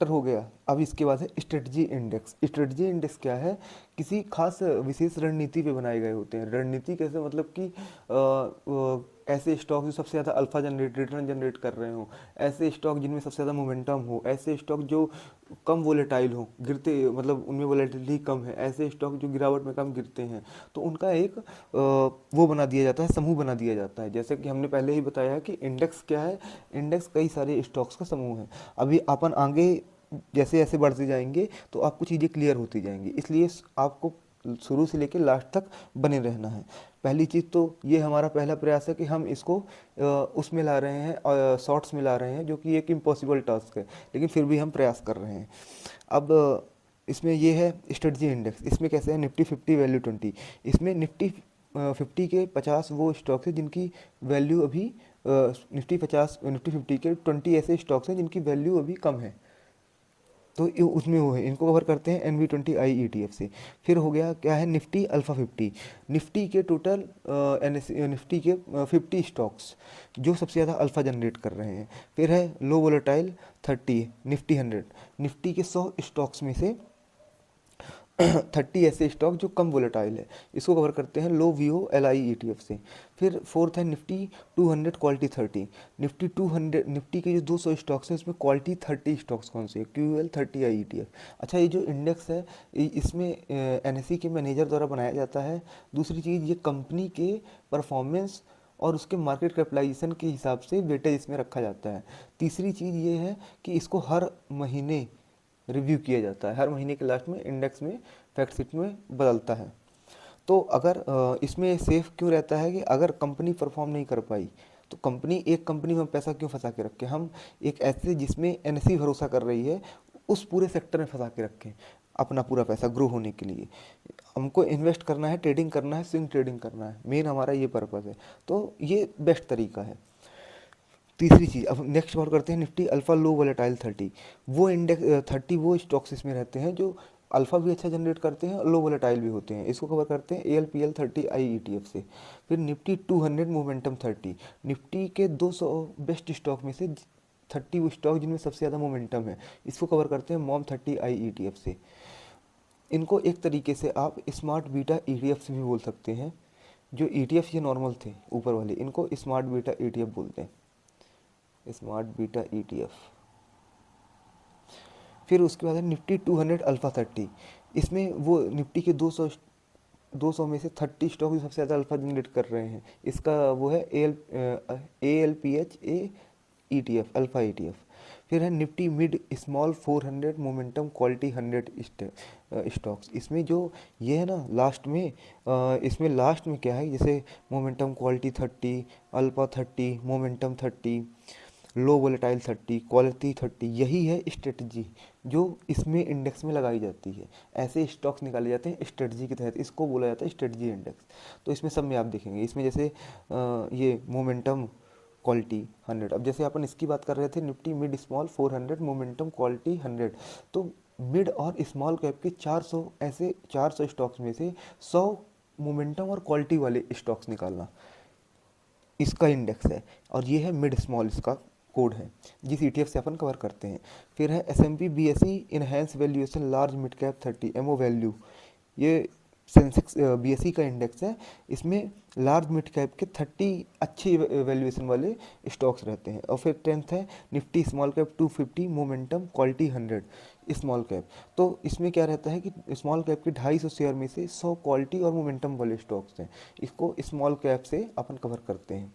हो गया। अब इसके बाद है स्ट्रेटजी इंडेक्स। स्ट्रेटजी इंडेक्स क्या है? किसी खास विशेष रणनीति पे बनाए गए होते हैं। रणनीति कैसे? मतलब कि ऐसे स्टॉक जो सबसे ज़्यादा अल्फा जनरेट रिटर्न जनरेट कर रहे हों, ऐसे स्टॉक जिनमें सबसे ज़्यादा मोमेंटम हो, ऐसे स्टॉक जो कम वोलेटाइल हो, गिरते मतलब उनमें वोलेटिलिटी कम है, ऐसे स्टॉक जो गिरावट में कम गिरते हैं, तो उनका एक वो बना दिया जाता है, समूह बना दिया जाता है। जैसे कि हमने पहले ही बताया है कि इंडेक्स क्या है? इंडेक्स कई सारे स्टॉक्स का समूह है। अभी अपन आगे जैसे जैसे बढ़ते जाएंगे तो आपको चीज़ें क्लियर होती जाएंगी, इसलिए आपको शुरू से लेकर लास्ट तक बने रहना है। पहली चीज़ तो ये हमारा पहला प्रयास है कि हम इसको उसमें ला रहे हैं, शॉर्ट्स में ला रहे हैं, जो कि एक इम्पॉसिबल टास्क है, लेकिन फिर भी हम प्रयास कर रहे हैं। अब इसमें ये है स्ट्रेटजी इंडेक्स। इसमें कैसे है? Nifty 50 value 20। इसमें निफ्टी 50 के 50 वो स्टॉक्स हैं जिनकी वैल्यू अभी निफ्टी 50 के 20 ऐसे स्टॉक्स हैं जिनकी वैल्यू अभी कम है, तो उसमें वो है, इनको कवर करते हैं NV20I ETF से। फिर हो गया क्या है? Nifty alpha 50। निफ्टी के टोटल निफ्टी के 50 स्टॉक्स जो सबसे ज़्यादा अल्फ़ा जनरेट कर रहे हैं। फिर है लो वोलेटाइल 30 निफ्टी 100। निफ्टी के 100 स्टॉक्स में से 30 ऐसे स्टॉक जो कम वोलेटाइल है, इसको कवर करते हैं लो VOLI ETF से। फिर फोर्थ है निफ्टी 200 क्वालिटी 30। निफ्टी 200 निफ्टी के जो 200 स्टॉक्स हैं उसमें क्वालिटी 30 स्टॉक्स कौन से? QL30I ETF। अच्छा, ये जो इंडेक्स है इसमें NSE के मैनेजर द्वारा बनाया जाता है। दूसरी चीज़, ये कंपनी के परफॉर्मेंस और उसके मार्केट कैपिटलाइजेशन के हिसाब से वेटेज इसमें रखा जाता है। तीसरी चीज़ ये है कि इसको हर महीने रिव्यू किया जाता है, हर महीने के लास्ट में इंडेक्स में फैक्ट शीट में बदलता है। तो अगर इसमें सेफ क्यों रहता है कि अगर कंपनी परफॉर्म नहीं कर पाई तो एक कंपनी में पैसा क्यों फंसा के रखें? हम एक ऐसे जिसमें NSE भरोसा कर रही है उस पूरे सेक्टर में फंसा के रखें अपना पूरा पैसा ग्रो होने के लिए। हमको इन्वेस्ट करना है, ट्रेडिंग करना है, स्विंग ट्रेडिंग करना है, मेन हमारा ये पर्पज़ है। तो ये बेस्ट तरीका है। तीसरी चीज़, अब नेक्स्ट बार करते हैं निफ्टी अल्फ़ा लो वोलेटाइल 30। वो इंडेक्स 30 वो स्टॉक्स इसमें रहते हैं जो अल्फ़ा भी अच्छा जनरेट करते हैं और लो वोलेटाइल भी होते हैं। इसको कवर करते हैं ALPL30I ETF से। फिर निफ्टी 200 मोमेंटम 30। निफ्टी के 200 बेस्ट स्टॉक में से 30 वो स्टॉक जिनमें सबसे ज़्यादा मोमेंटम है, इसको कवर करते हैं MOM30I ETF से। इनको एक तरीके से आप स्मार्ट बीटा ETF से भी बोल सकते हैं। जो ETF ये नॉर्मल थे ऊपर वाले, इनको स्मार्ट बीटा ETF बोलते हैं, स्मार्ट बीटा ETF। फिर उसके बाद है निफ्टी 200 अल्फ़ा 30। इसमें वो निफ्टी के 200 में से 30 स्टॉक जो सबसे ज़्यादा अल्फ़ा जनरेट कर रहे हैं, इसका वो है ALPH ETF अल्फ़ा ETF। फिर है Nifty mid small 400 momentum quality 100 stocks. इसमें जो ये है ना लास्ट में, इसमें लास्ट में क्या है, जैसे मोमेंटम क्वालिटी 30, अल्फ़ा 30, मोमेंटम 30, लो वोलेटाइल 30, क्वालिटी 30, यही है स्ट्रेटजी जो इसमें इंडेक्स में लगाई जाती है। ऐसे स्टॉक्स निकाले जाते हैं स्ट्रेटजी के तहत, इसको बोला जाता है स्ट्रेटजी इंडेक्स। तो इसमें सब में आप देखेंगे, इसमें जैसे ये मोमेंटम क्वालिटी 100। अब जैसे अपन इसकी बात कर रहे थे Nifty mid small 400 momentum quality 100, तो मिड और स्मॉल कैप के 400 ऐसे 400 स्टॉक्स में से 100 मोमेंटम और क्वालिटी वाले स्टॉक्स निकालना, इसका इंडेक्स है। और ये है मिड स्मॉल, इसका कोड है जिस ETF से अपन कवर करते हैं। फिर है S&P BSE enhance valuation large mid cap 30 MO value. ये सेंसेक्स BSE का इंडेक्स है। इसमें लार्ज मिड कैप के 30 अच्छी वैल्यूएशन वाले स्टॉक्स रहते हैं। और फिर 10th है Nifty small cap 250 momentum quality 100 small cap. तो इसमें क्या रहता है कि स्मॉल कैप के 250 शेयर में से 100 क्वालिटी और मोमेंटम वाले स्टॉक्स हैं, इसको स्मॉल कैप से अपन कवर करते हैं।